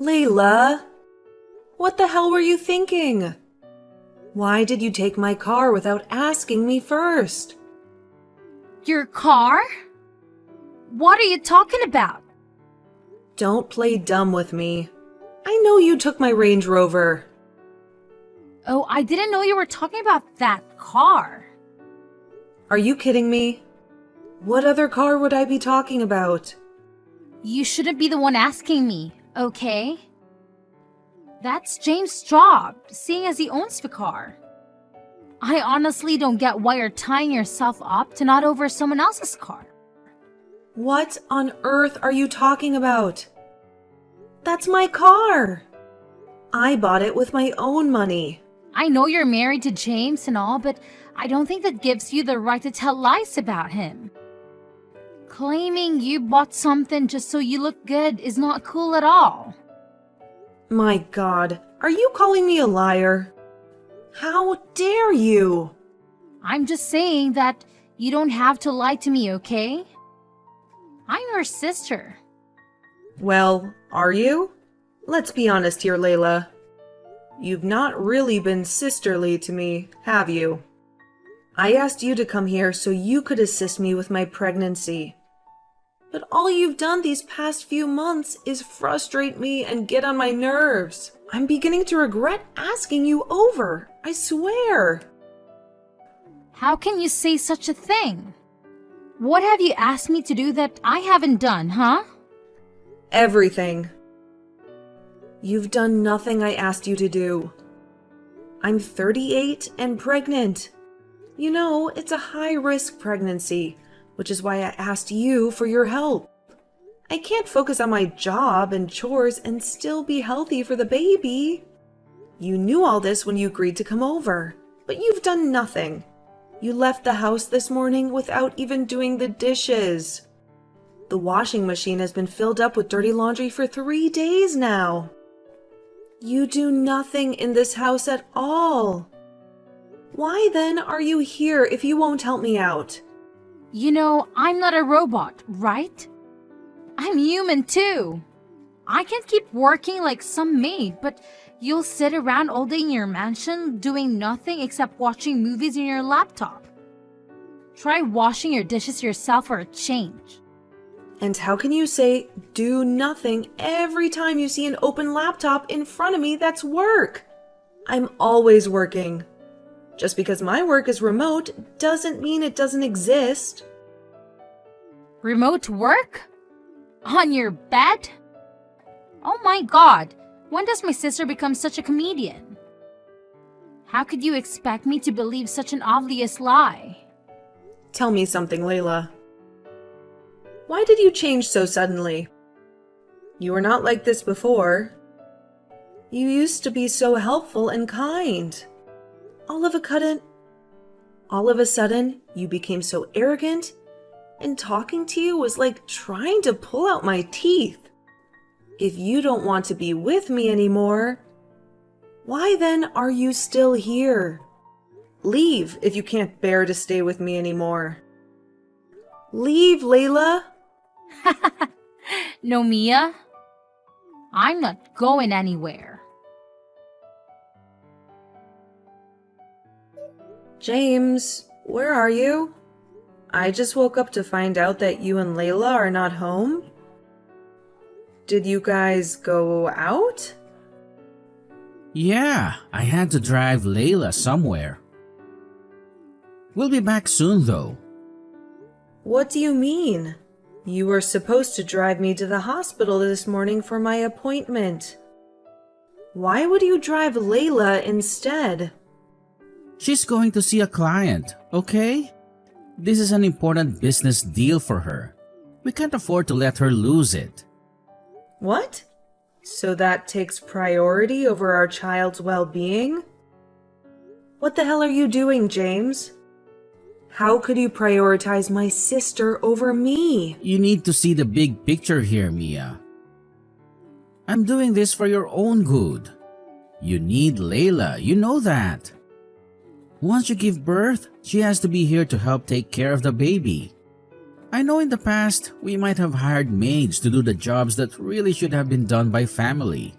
Layla, what the hell were you thinking? Why did you take my car without asking me first? Your car? What are you talking about? Don't play dumb with me. I know you took my Range Rover. Oh, I didn't know you were talking about that car. Are you kidding me? What other car would I be talking about? You shouldn't be the one asking me, okay? That's James' job, seeing as he owns the car. I honestly don't get why you're tying yourself up to not over someone else's car. What on earth are you talking about? That's my car. I bought it with my own money. I know you're married to James and all, but I don't think that gives you the right to tell lies about him. Claiming you bought something just so you look good is not cool at all. My God, are you calling me a liar? How dare you? I'm just saying that you don't have to lie to me, okay? I'm your sister. Well, are you? Let's be honest here, Layla. You've not really been sisterly to me, have you? I asked you to come here so you could assist me with my pregnancy. But all you've done these past few months is frustrate me and get on my nerves. I'm beginning to regret asking you over, I swear. How can you say such a thing? What have you asked me to do that I haven't done, huh? Everything. You've done nothing I asked you to do. I'm 38 and pregnant. You know, it's a high-risk pregnancy, which is why I asked you for your help. I can't focus on my job and chores and still be healthy for the baby. You knew all this when you agreed to come over, but you've done nothing. You left the house this morning without even doing the dishes. The washing machine has been filled up with dirty laundry for 3 days now. You do nothing in this house at all. Why then are you here if you won't help me out? You know, I'm not a robot, right? I'm human too. I can't keep working like some maid, but you'll sit around all day in your mansion doing nothing except watching movies on your laptop. Try washing your dishes yourself for a change. And how can you say do nothing every time you see an open laptop in front of me that's work? I'm always working. Just because my work is remote doesn't mean it doesn't exist. Remote work? On your bed? Oh my God, when does my sister become such a comedian? How could you expect me to believe such an obvious lie? Tell me something, Layla. Why did you change so suddenly? You were not like this before. You used to be so helpful and kind. All of a sudden, you became so arrogant, and talking to you was like trying to pull out my teeth. If you don't want to be with me anymore, why then are you still here? Leave if you can't bear to stay with me anymore. Leave, Layla. No, Mia. I'm not going anywhere. James, where are you? I just woke up to find out that you and Layla are not home. Did you guys go out? Yeah, I had to drive Layla somewhere. We'll be back soon though. What do you mean? You were supposed to drive me to the hospital this morning for my appointment. Why would you drive Layla instead? She's going to see a client, okay? This is an important business deal for her. We can't afford to let her lose it. What? So that takes priority over our child's well-being? What the hell are you doing, James? How could you prioritize my sister over me? You need to see the big picture here, Mia. I'm doing this for your own good. You need Layla, you know that. Once you give birth, she has to be here to help take care of the baby. I know in the past we might have hired maids to do the jobs that really should have been done by family.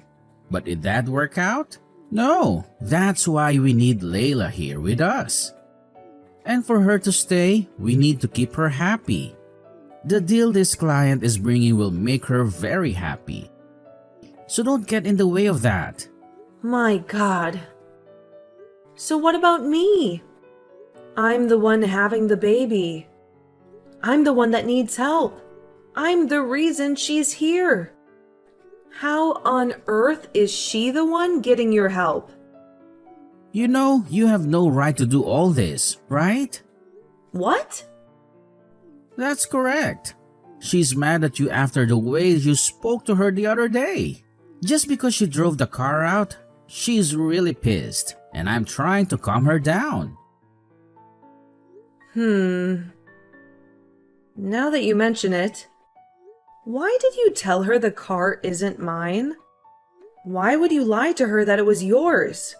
But did that work out? No, that's why we need Layla here with us. And for her to stay, we need to keep her happy. The deal this client is bringing will make her very happy. So don't get in the way of that. My God. So what about me? I'm the one having the baby. I'm the one that needs help. I'm the reason she's here. How on earth is she the one getting your help? You know, you have no right to do all this, right? What? That's correct. She's mad at you after the way you spoke to her the other day. Just because she drove the car out, she's really pissed, and I'm trying to calm her down. Now that you mention it, why did you tell her the car isn't mine? Why would you lie to her that it was yours?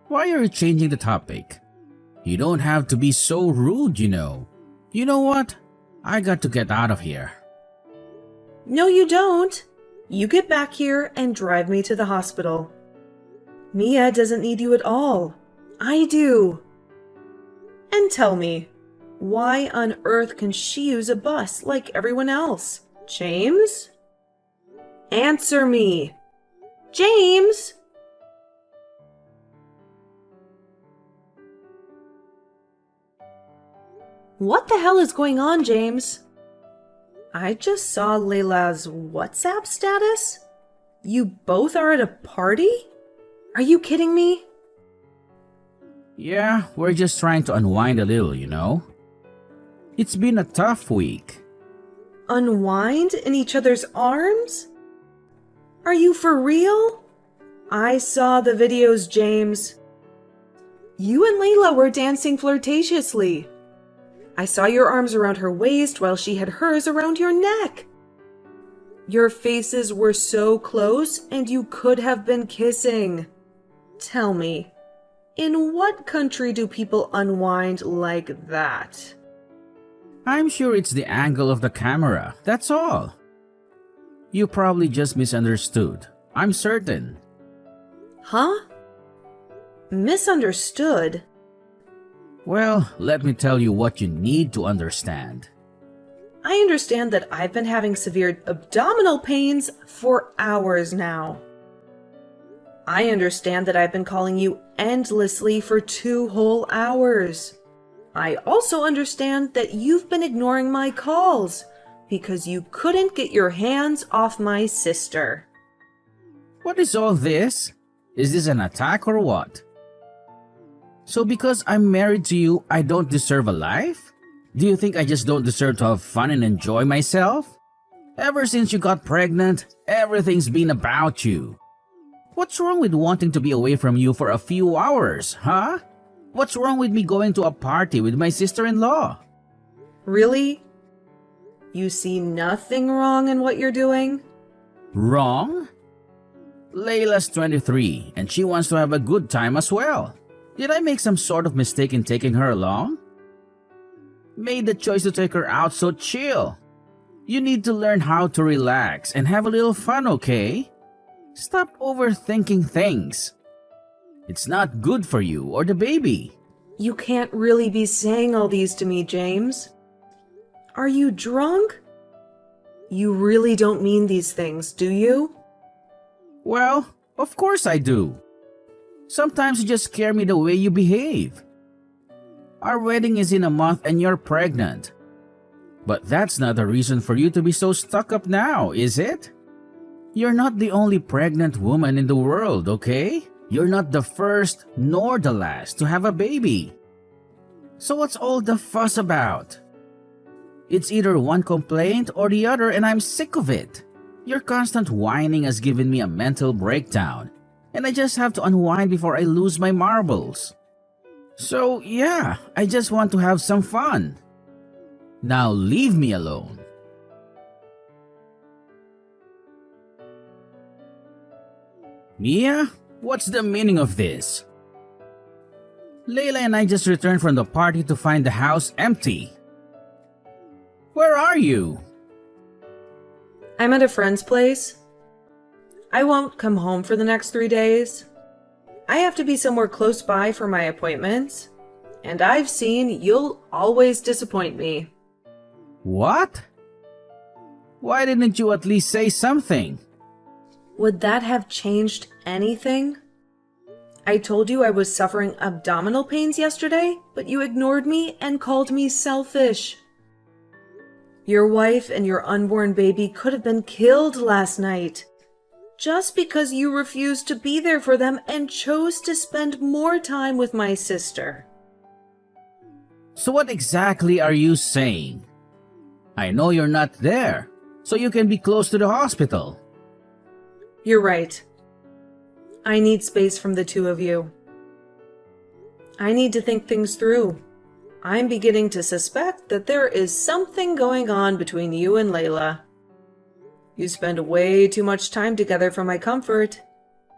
Why are you changing the topic? You don't have to be so rude, you know. You know what? I got to get out of here. No, you don't. You get back here and drive me to the hospital. Mia doesn't need you at all. I do. And tell me, why on earth can she use a bus like everyone else? James? Answer me. James! What the hell is going on, James? I just saw Layla's WhatsApp status. You both are at a party? Are you kidding me? Yeah, we're just trying to unwind a little, you know. It's been a tough week. Unwind in each other's arms? Are you for real? I saw the videos, James. You and Layla were dancing flirtatiously. I saw your arms around her waist while she had hers around your neck. Your faces were so close and you could have been kissing. Tell me, in what country do people unwind like that? I'm sure it's the angle of the camera, that's all. You probably just misunderstood. I'm certain. Huh? Misunderstood? Well, let me tell you what you need to understand. I understand that I've been having severe abdominal pains for hours now. I understand that I've been calling you endlessly for 2 whole hours. I also understand that you've been ignoring my calls because you couldn't get your hands off my sister. What is all this? Is this an attack or what? So because I'm married to you, I don't deserve a life? Do you think I just don't deserve to have fun and enjoy myself? Ever since you got pregnant, everything's been about you. What's wrong with wanting to be away from you for a few hours, huh? What's wrong with me going to a party with my sister-in-law? Really? You see nothing wrong in what you're doing? Wrong? Layla's 23 and she wants to have a good time as well. Did I make some sort of mistake in taking her along? Made the choice to take her out, so chill. You need to learn how to relax and have a little fun, okay? Stop overthinking things. It's not good for you or the baby. You can't really be saying all these to me, James. Are you drunk? You really don't mean these things, do you? Well, of course I do. Sometimes you just scare me the way you behave. Our wedding is in a month and you're pregnant. But that's not a reason for you to be so stuck up now, is it? You're not the only pregnant woman in the world, okay? You're not the first nor the last to have a baby. So what's all the fuss about? It's either one complaint or the other and I'm sick of it. Your constant whining has given me a mental breakdown. And I just have to unwind before I lose my marbles. So yeah, I just want to have some fun. Now leave me alone. Mia, what's the meaning of this? Layla and I just returned from the party to find the house empty. Where are you? I'm at a friend's place. I won't come home for the next 3 days. I have to be somewhere close by for my appointments, and I've seen you'll always disappoint me. What? Why didn't you at least say something? Would that have changed anything? I told you I was suffering abdominal pains yesterday, but you ignored me and called me selfish. Your wife and your unborn baby could have been killed last night, just because you refused to be there for them and chose to spend more time with my sister. So what exactly are you saying? I know you're not there, so you can be close to the hospital. You're right. I need space from the two of you. I need to think things through. I'm beginning to suspect that there is something going on between you and Layla. You spend way too much time together for my comfort,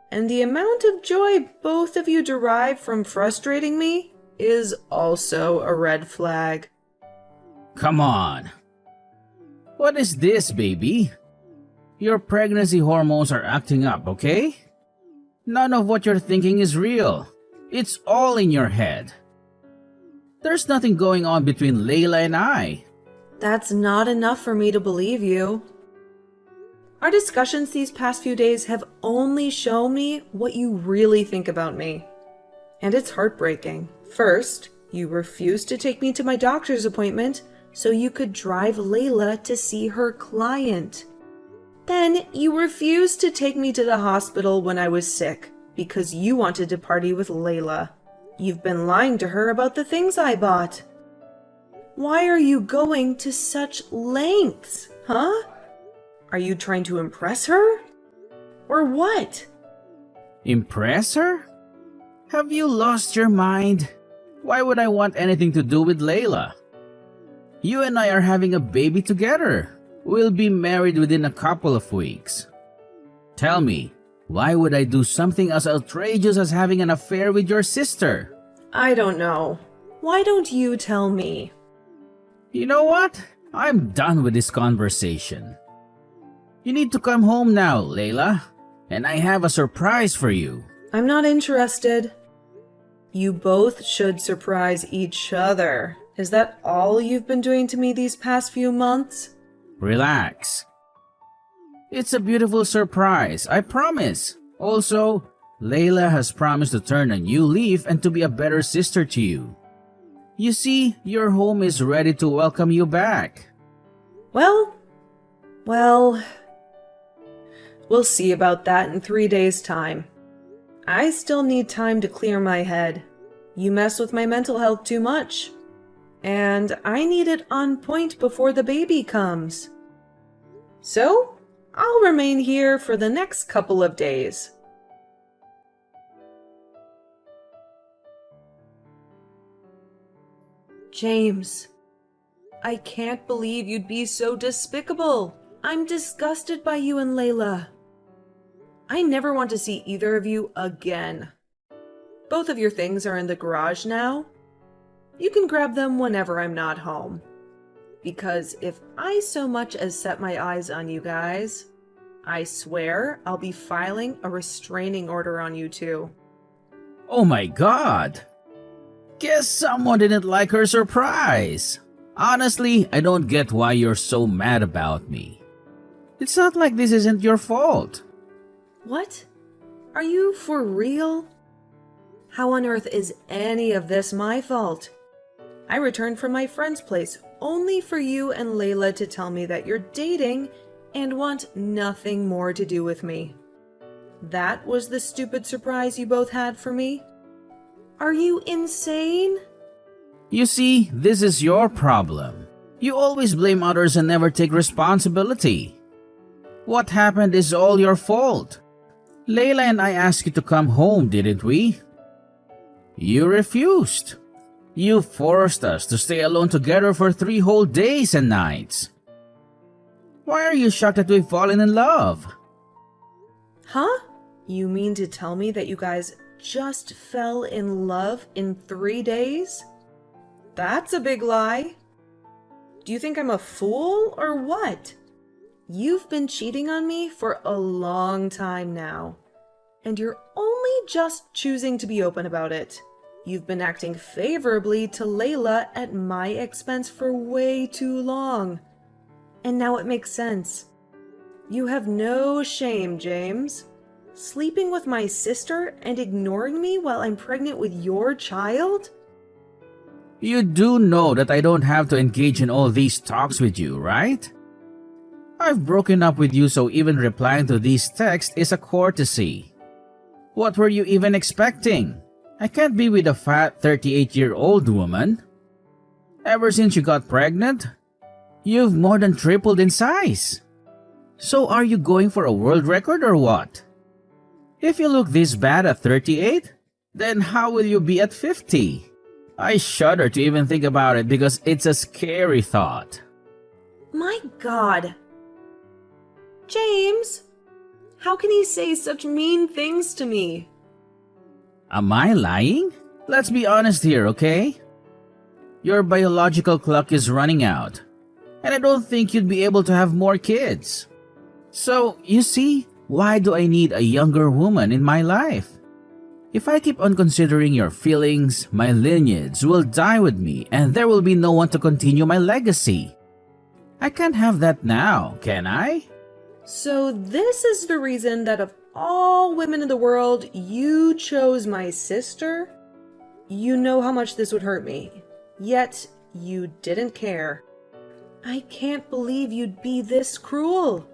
and the amount of joy both of you derive from frustrating me is also a red flag. Come on. What is this, baby? Your pregnancy hormones are acting up, okay? None of what you're thinking is real. It's all in your head. There's nothing going on between Layla and I. That's not enough for me to believe you. Our discussions these past few days have only shown me what you really think about me. And it's heartbreaking. First, you refused to take me to my doctor's appointment so you could drive Layla to see her client. Then you refused to take me to the hospital when I was sick because you wanted to party with Layla. You've been lying to her about the things I bought. Why are you going to such lengths, huh? Are you trying to impress her? Or what? Impress her? Have you lost your mind? Why would I want anything to do with Layla? You and I are having a baby together. We'll be married within a couple of weeks. Tell me, why would I do something as outrageous as having an affair with your sister? I don't know. Why don't you tell me? You know what? I'm done with this conversation. You need to come home now, Layla, and I have a surprise for you. I'm not interested. You both should surprise each other. Is that all you've been doing to me these past few months? Relax. It's a beautiful surprise, I promise. Also, Layla has promised to turn a new leaf and to be a better sister to you. You see, your home is ready to welcome you back. Well, we'll see about that in 3 days' time. I still need time to clear my head. You mess with my mental health too much. And I need it on point before the baby comes. So, I'll remain here for the next couple of days. James, I can't believe you'd be so despicable. I'm disgusted by you and Layla. I never want to see either of you again. Both of your things are in the garage now. You can grab them whenever I'm not home. Because if I so much as set my eyes on you guys, I swear I'll be filing a restraining order on you two. Oh my god! Guess someone didn't like her surprise. Honestly, I don't get why you're so mad about me. It's not like this isn't your fault. What? Are you for real? How on earth is any of this my fault? I returned from my friend's place only for you and Layla to tell me that you're dating and want nothing more to do with me. That was the stupid surprise you both had for me? Are you insane? You see, this is your problem. You always blame others and never take responsibility. What happened is all your fault. Layla and I asked you to come home, didn't we? You refused. You forced us to stay alone together for 3 whole days and nights. Why are you shocked that we've fallen in love? Huh? You mean to tell me that you guys just fell in love in 3 days? That's a big lie. Do you think I'm a fool or what? You've been cheating on me for a long time now, and you're only just choosing to be open about it. You've been acting favorably to Layla at my expense for way too long. And now it makes sense. You have no shame, James. Sleeping with my sister and ignoring me while I'm pregnant with your child? You do know that I don't have to engage in all these talks with you, right? I've broken up with you, so even replying to these texts is a courtesy. What were you even expecting? I can't be with a fat 38-year-old woman. Ever since you got pregnant, you've more than tripled in size. So are you going for a world record or what? If you look this bad at 38, then how will you be at 50? I shudder to even think about it because it's a scary thought. My God. James, how can he say such mean things to me? Am I lying? Let's be honest here, okay? Your biological clock is running out, and I don't think you'd be able to have more kids. So, you see, why do I need a younger woman in my life? If I keep on considering your feelings, my lineage will die with me and there will be no one to continue my legacy. I can't have that now, can I? So this is the reason that of all women in the world, you chose my sister? You know how much this would hurt me, yet you didn't care. I can't believe you'd be this cruel.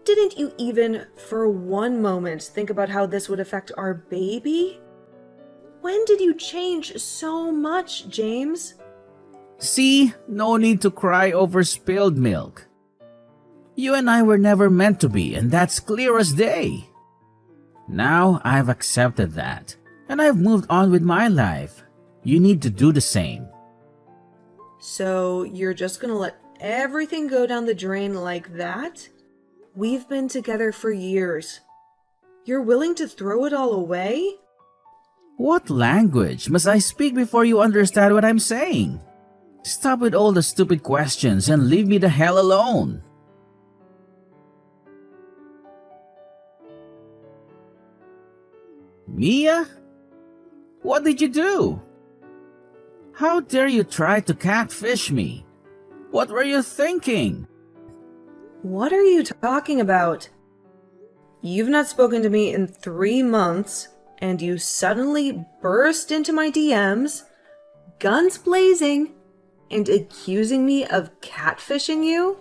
Didn't you even, for one moment, think about how this would affect our baby? When did you change so much, James? See, no need to cry over spilled milk. You and I were never meant to be, and that's clear as day. Now I've accepted that, and I've moved on with my life. You need to do the same. So you're just gonna let everything go down the drain like that? We've been together for years. You're willing to throw it all away? What language must I speak before you understand what I'm saying? Stop with all the stupid questions and leave me the hell alone. Mia? What did you do? How dare you try to catfish me? What were you thinking? What are you talking about? You've not spoken to me in 3 months, and you suddenly burst into my DMs, guns blazing, and accusing me of catfishing you?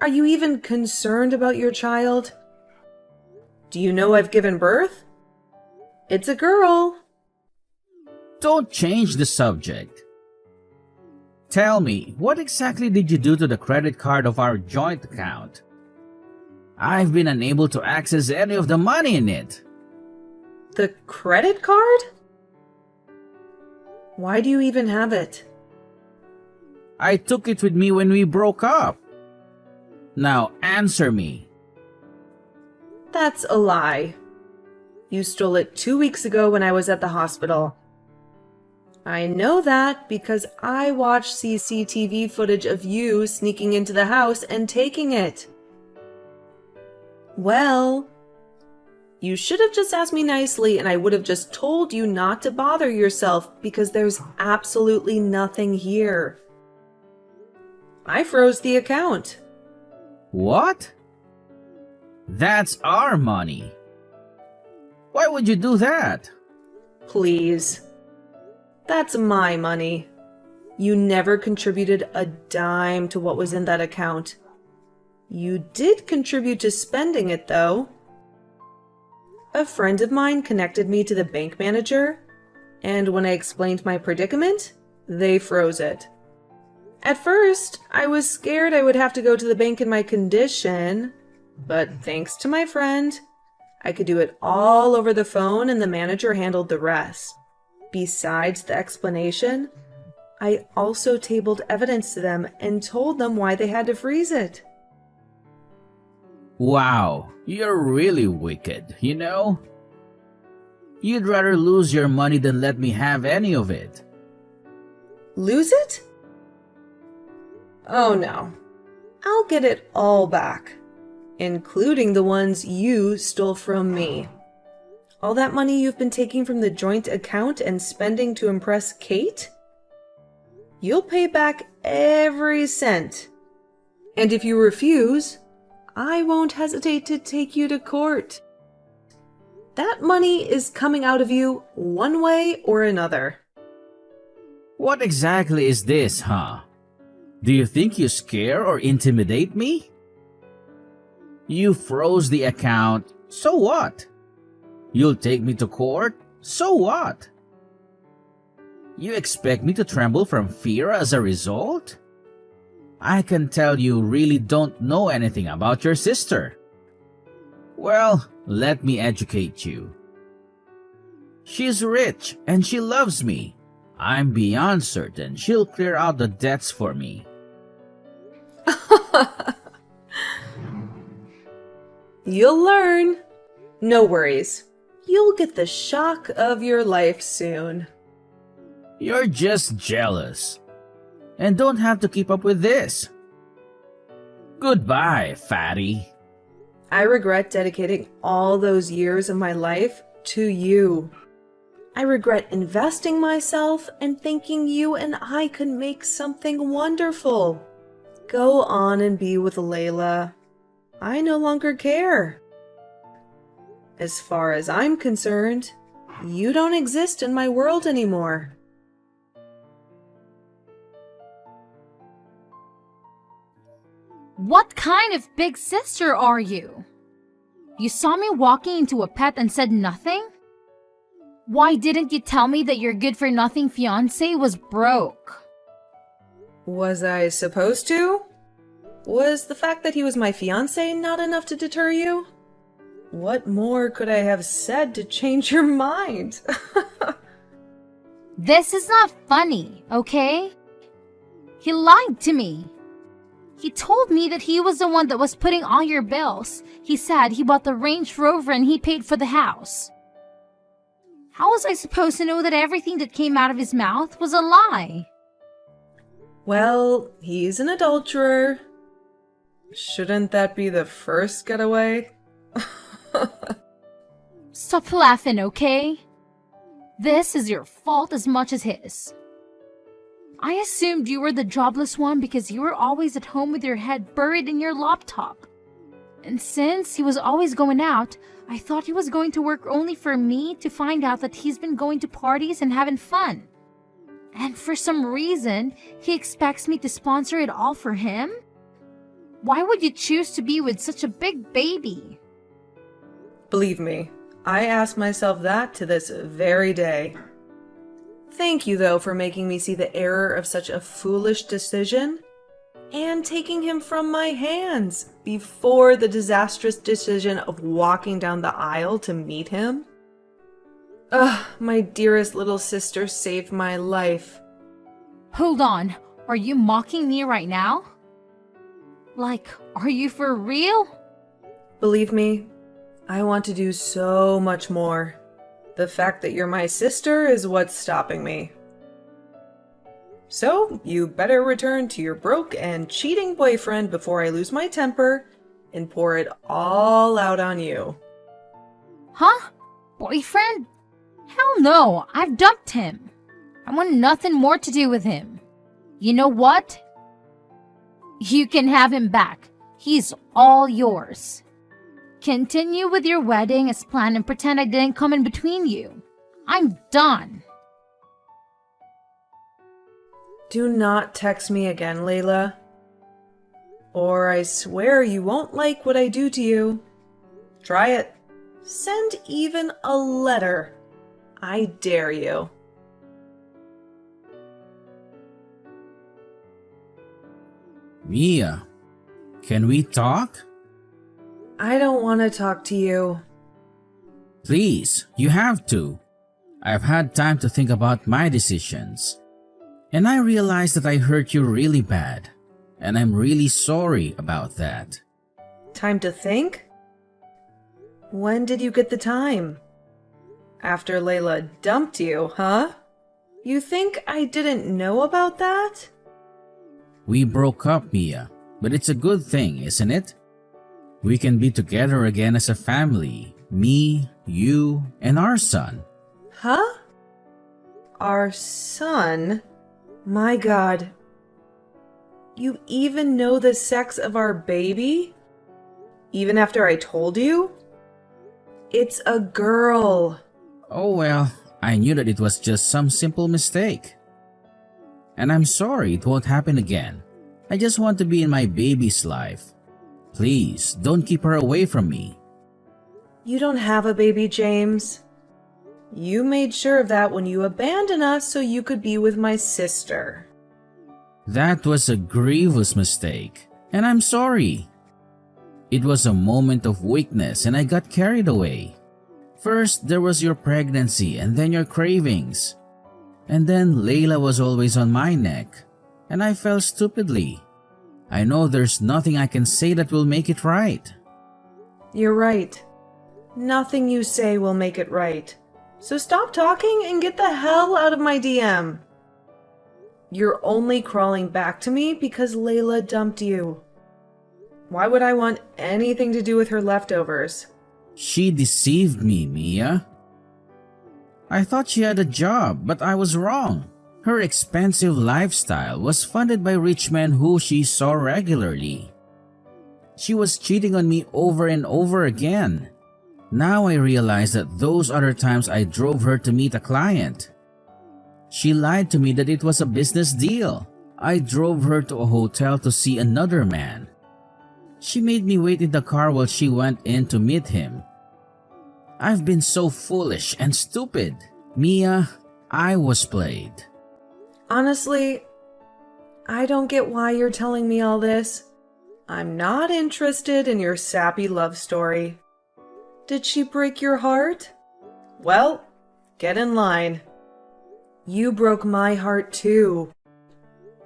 Are you even concerned about your child? Do you know I've given birth? It's a girl. Don't change the subject. Tell me, what exactly did you do to the credit card of our joint account? I've been unable to access any of the money in it. The credit card? Why do you even have it? I took it with me when we broke up. Now answer me. That's a lie. You stole it 2 weeks ago when I was at the hospital. I know that because I watched CCTV footage of you sneaking into the house and taking it. Well, you should have just asked me nicely and I would have just told you not to bother yourself because there's absolutely nothing here. I froze the account. What? That's our money. Why would you do that? Please. That's my money. You never contributed a dime to what was in that account. You did contribute to spending it, though. A friend of mine connected me to the bank manager, and when I explained my predicament, they froze it. At first, I was scared I would have to go to the bank in my condition, but thanks to my friend, I could do it all over the phone and the manager handled the rest. Besides the explanation, I also tabled evidence to them and told them why they had to freeze it. Wow, you're really wicked, you know? You'd rather lose your money than let me have any of it. Lose it? Oh no. I'll get it all back, including the ones you stole from me. All that money you've been taking from the joint account and spending to impress Kate? You'll pay back every cent. And if you refuse, I won't hesitate to take you to court. That money is coming out of you one way or another. What exactly is this, huh? Do you think you scare or intimidate me? You froze the account, so what? You'll take me to court, so what? You expect me to tremble from fear as a result? I can tell you really don't know anything about your sister. Well, let me educate you. She's rich and she loves me. I'm beyond certain she'll clear out the debts for me. You'll learn. No worries. You'll get the shock of your life soon. You're just jealous. And don't have to keep up with this. Goodbye, fatty. I regret dedicating all those years of my life to you. I regret investing myself and thinking you and I could make something wonderful. Go on and be with Layla. I no longer care. As far as I'm concerned, you don't exist in my world anymore. What kind of big sister are you? You saw me walking into a pet and said nothing? Why didn't you tell me that your good-for-nothing fiancé was broke? Was I supposed to? Was the fact that he was my fiancé not enough to deter you? What more could I have said to change your mind? This is not funny, okay? He lied to me. He told me that he was the one that was putting all your bills. He said he bought the Range Rover and he paid for the house. How was I supposed to know that everything that came out of his mouth was a lie? Well, he's an adulterer. Shouldn't that be the first getaway? Stop laughing, okay? This is your fault as much as his. I assumed you were the jobless one because you were always at home with your head buried in your laptop. And since he was always going out, I thought he was going to work only for me to find out that he's been going to parties and having fun. And for some reason, he expects me to sponsor it all for him? Why would you choose to be with such a big baby? Believe me, I ask myself that to this very day. Thank you, though, for making me see the error of such a foolish decision and taking him from my hands before the disastrous decision of walking down the aisle to meet him. Ugh, my dearest little sister saved my life. Hold on, are you mocking me right now? Like, are you for real? Believe me, I want to do so much more. The fact that you're my sister is what's stopping me. So, you better return to your broke and cheating boyfriend before I lose my temper and pour it all out on you. Huh? Boyfriend? Hell no, I've dumped him. I want nothing more to do with him. You know what? You can have him back. He's all yours. Continue with your wedding as planned and pretend I didn't come in between you. I'm done. Do not text me again, Layla. Or I swear you won't like what I do to you. Try it. Send even a letter. I dare you. Mia, can we talk? I don't want to talk to you. Please, you have to. I've had time to think about my decisions. And I realize that I hurt you really bad. And I'm really sorry about that. Time to think? When did you get the time? After Layla dumped you, huh? You think I didn't know about that? We broke up, Mia, but it's a good thing, isn't it? We can be together again as a family, me, you, and our son. Huh? Our son? My God. You even know the sex of our baby? Even after I told you? It's a girl. Oh well, I knew that it was just some simple mistake. And I'm sorry it won't happen again. I just want to be in my baby's life. Please, don't keep her away from me. You don't have a baby, James. You made sure of that when you abandoned us so you could be with my sister. That was a grievous mistake, and I'm sorry. It was a moment of weakness and I got carried away. First, there was your pregnancy and then your cravings. And then Layla was always on my neck, and I fell stupidly. I know there's nothing I can say that will make it right. You're right. Nothing you say will make it right. So stop talking and get the hell out of my DM. You're only crawling back to me because Layla dumped you. Why would I want anything to do with her leftovers? She deceived me, Mia. I thought she had a job, but I was wrong. Her expensive lifestyle was funded by rich men who she saw regularly. She was cheating on me over and over again. Now I realize that those other times I drove her to meet a client. She lied to me that it was a business deal. I drove her to a hotel to see another man. She made me wait in the car while she went in to meet him. I've been so foolish and stupid. Mia, I was played. Honestly, I don't get why you're telling me all this. I'm not interested in your sappy love story. Did she break your heart? Well, get in line. You broke my heart too.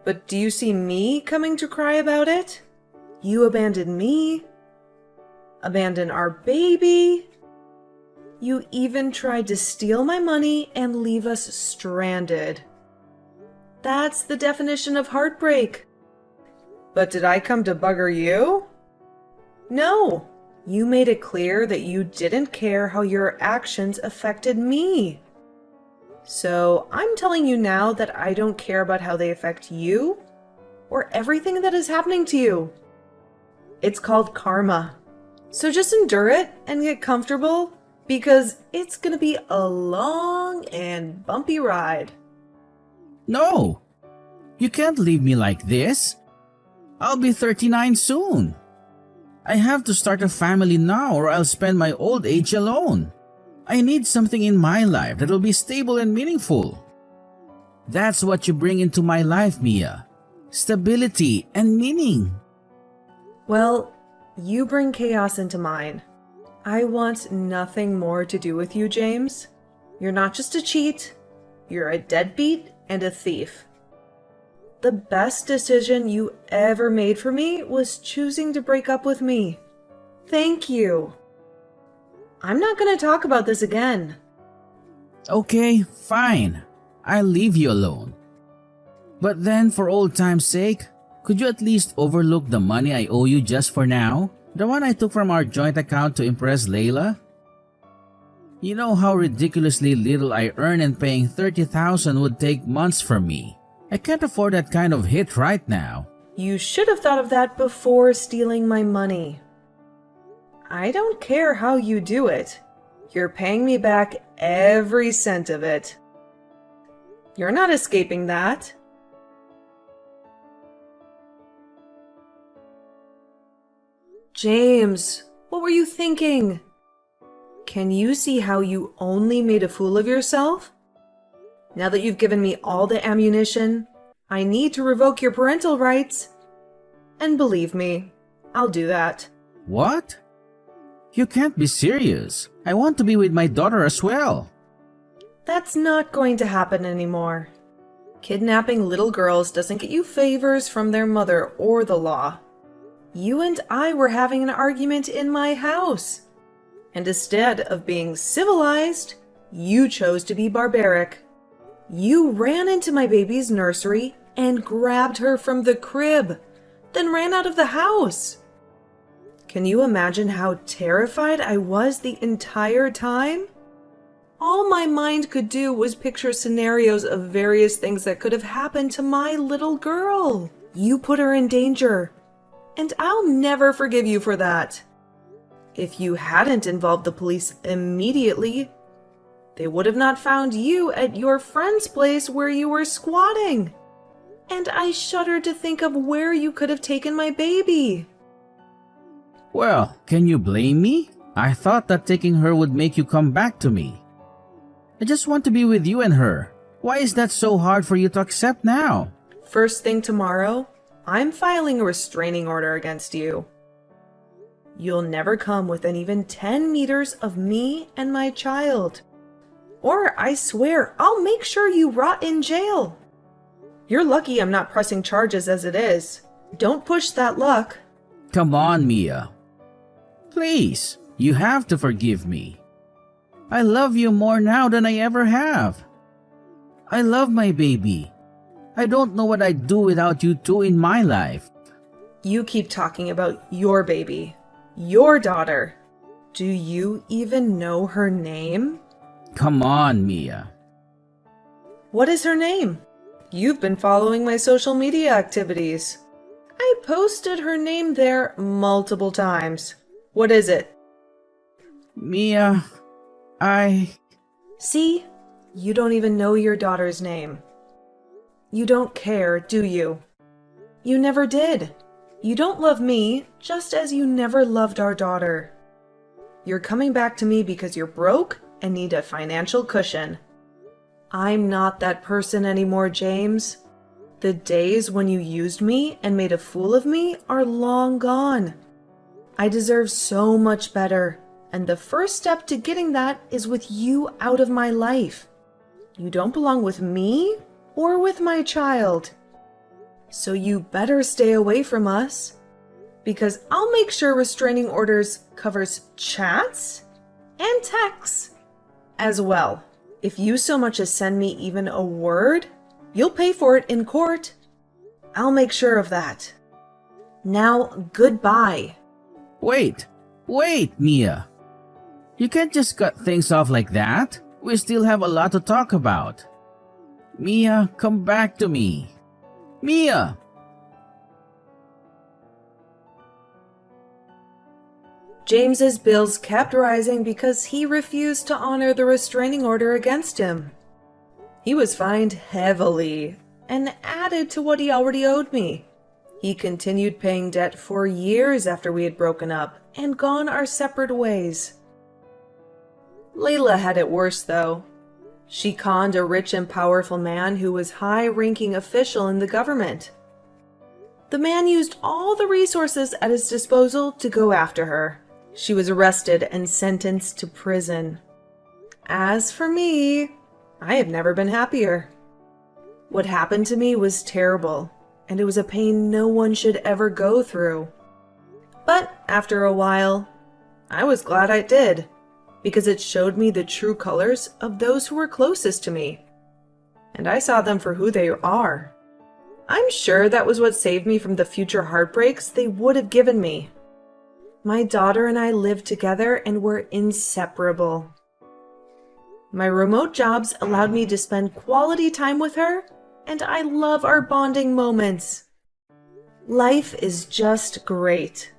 But do you see me coming to cry about it? You abandoned me. Abandoned our baby. You even tried to steal my money and leave us stranded. That's the definition of heartbreak. But did I come to bugger you? No. You made it clear that you didn't care how your actions affected me. So I'm telling you now that I don't care about how they affect you or everything that is happening to you. It's called karma. So just endure it and get comfortable because it's gonna be a long and bumpy ride. No! You can't leave me like this. I'll be 39 soon. I have to start a family now or I'll spend my old age alone. I need something in my life that will be stable and meaningful. That's what you bring into my life, Mia. Stability and meaning. Well, you bring chaos into mine. I want nothing more to do with you, James. You're not just a cheat. You're a deadbeat and a thief. The best decision you ever made for me was choosing to break up with me. Thank you. I'm not going to talk about this again. Okay, fine. I'll leave you alone. But then, for old time's sake, could you at least overlook the money I owe you just for now? The one I took from our joint account to impress Layla? You know how ridiculously little I earn and paying $30,000 would take months from me. I can't afford that kind of hit right now. You should have thought of that before stealing my money. I don't care how you do it. You're paying me back every cent of it. You're not escaping that. James, what were you thinking? Can you see how you only made a fool of yourself? Now that you've given me all the ammunition, I need to revoke your parental rights. And believe me, I'll do that. What? You can't be serious. I want to be with my daughter as well. That's not going to happen anymore. Kidnapping little girls doesn't get you favors from their mother or the law. You and I were having an argument in my house. And instead of being civilized, you chose to be barbaric. You ran into my baby's nursery and grabbed her from the crib, then ran out of the house. Can you imagine how terrified I was the entire time? All my mind could do was picture scenarios of various things that could have happened to my little girl. You put her in danger, and I'll never forgive you for that. If you hadn't involved the police immediately, they would have not found you at your friend's place where you were squatting. And I shudder to think of where you could have taken my baby. Well, can you blame me? I thought that taking her would make you come back to me. I just want to be with you and her. Why is that so hard for you to accept now? First thing tomorrow, I'm filing a restraining order against you. You'll never come within even 10 meters of me and my child. Or I swear I'll make sure you rot in jail. You're lucky I'm not pressing charges as it is. Don't push that luck. Come on, Mia. Please, you have to forgive me. I love you more now than I ever have. I love my baby. I don't know what I'd do without you two in my life. You keep talking about your baby, your daughter. Do you even know her name? Come on, Mia. What is her name? You've been following my social media activities. I posted her name there multiple times. What is it? Mia, See? You don't even know your daughter's name. You don't care, do you? You never did. You don't love me, just as you never loved our daughter. You're coming back to me because you're broke and need a financial cushion. I'm not that person anymore, James. The days when you used me and made a fool of me are long gone. I deserve so much better, and the first step to getting that is with you out of my life. You don't belong with me or with my child. So you better stay away from us, because I'll make sure restraining orders covers chats and texts as well. If you so much as send me even a word, you'll pay for it in court. I'll make sure of that. Now, goodbye. Wait, Mia. You can't just cut things off like that. We still have a lot to talk about. Mia, come back to me. Mia! James's bills kept rising because he refused to honor the restraining order against him. He was fined heavily and added to what he already owed me. He continued paying debt for years after we had broken up and gone our separate ways. Layla had it worse, though. She conned a rich and powerful man who was high-ranking official in the government. The man used all the resources at his disposal to go after her. She was arrested and sentenced to prison. As for me, I have never been happier. What happened to me was terrible, and it was a pain no one should ever go through. But after a while, I was glad I did, because it showed me the true colors of those who were closest to me, and I saw them for who they are. I'm sure that was what saved me from the future heartbreaks they would have given me. My daughter and I lived together and were inseparable. My remote jobs allowed me to spend quality time with her, and I love our bonding moments. Life is just great.